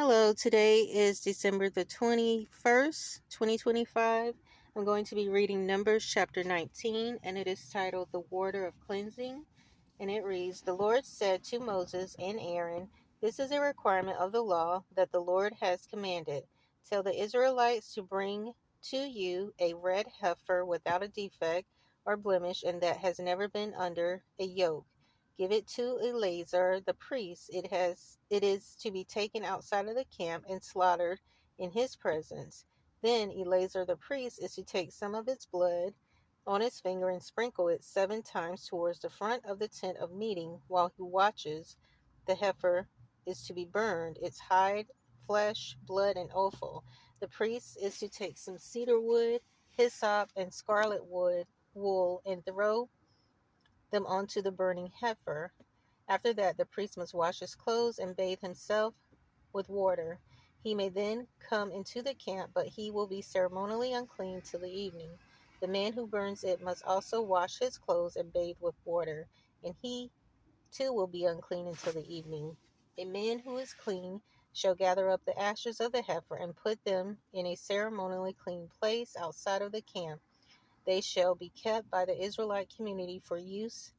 Hello, today is December the 21st, 2025. I'm going to be reading Numbers chapter 19, and it is titled The Water of Cleansing. And it reads, The Lord said to Moses and Aaron, This is a requirement of the law that the Lord has commanded. Tell the Israelites to bring to you a red heifer without a defect or blemish, and that has never been under a yoke. Give it to Eleazar the priest. It is to be taken outside of the camp and slaughtered in his presence. Then Eleazar the priest is to take some of its blood on his finger and sprinkle it 7 times towards the front of the tent of meeting while he watches. The heifer is to be burned, its hide, flesh, blood, and offal. The priest is to take some cedar wood, hyssop, and scarlet wool, and throw them onto the burning heifer. After that, the priest must wash his clothes and bathe himself with water. He may then come into the camp, but he will be ceremonially unclean till the evening. The man who burns it must also wash his clothes and bathe with water, and he too will be unclean until the evening. A man who is clean shall gather up the ashes of the heifer and put them in a ceremonially clean place outside of the camp. They shall be kept by the Israelite community for use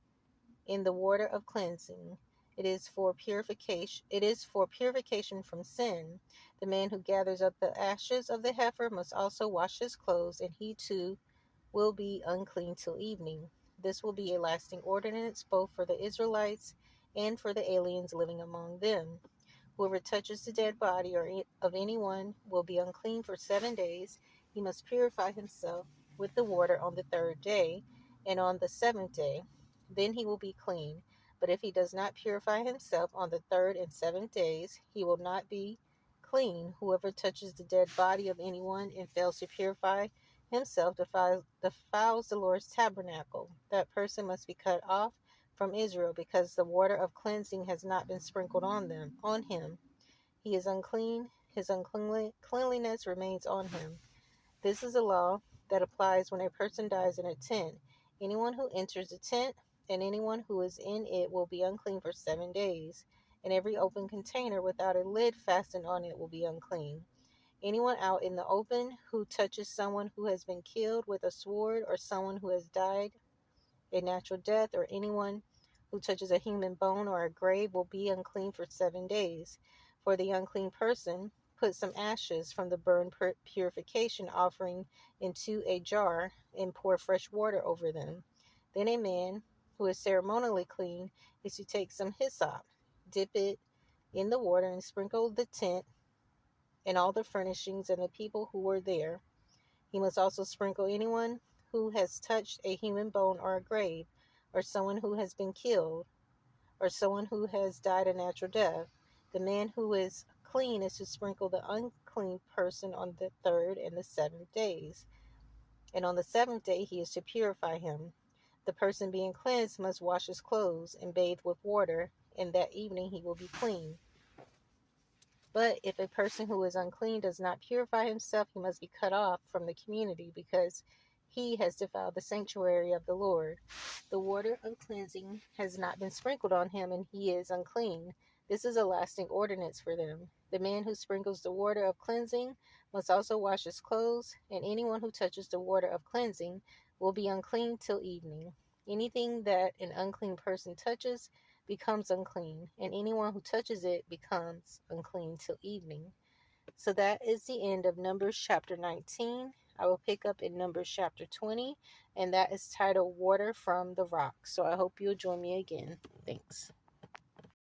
in the water of cleansing. It is for purification from sin. The man who gathers up the ashes of the heifer must also wash his clothes, and he too will be unclean till evening. This will be a lasting ordinance both for the Israelites and for the aliens living among them. Whoever touches the dead body of anyone will be unclean for 7 days. He must purify himself with the water on the third day, and on the seventh day, then he will be clean. But if he does not purify himself on the third and seventh days, he will not be clean. Whoever touches the dead body of anyone and fails to purify himself defiles the Lord's tabernacle. That person must be cut off from Israel, because the water of cleansing has not been sprinkled on him. He is unclean, his uncleanliness remains on him. This is a law that applies when a person dies in a tent. Anyone who enters the tent and anyone who is in it will be unclean for 7 days, and every open container without a lid fastened on it will be unclean. Anyone out in the open who touches someone who has been killed with a sword, or someone who has died a natural death, or anyone who touches a human bone or a grave will be unclean for 7 days. For the unclean person, put some ashes from the burn purification offering into a jar and pour fresh water over them. Then a man who is ceremonially clean is to take some hyssop, dip it in the water, and sprinkle the tent and all the furnishings and the people who were there. He must also sprinkle anyone who has touched a human bone or a grave, or someone who has been killed, or someone who has died a natural death. The man who is clean is to sprinkle the unclean person on the third and the seventh days. And on the seventh day he is to purify him. The person being cleansed must wash his clothes and bathe with water, and that evening he will be clean. But if a person who is unclean does not purify himself, he must be cut off from the community, because he has defiled the sanctuary of the Lord. The water of cleansing has not been sprinkled on him, and he is unclean. This is a lasting ordinance for them. The man who sprinkles the water of cleansing must also wash his clothes, and anyone who touches the water of cleansing will be unclean till evening. Anything that an unclean person touches becomes unclean, and anyone who touches it becomes unclean till evening. So that is the end of Numbers chapter 19. I will pick up in Numbers chapter 20, and that is titled Water from the Rock. So I hope you'll join me again. Thanks.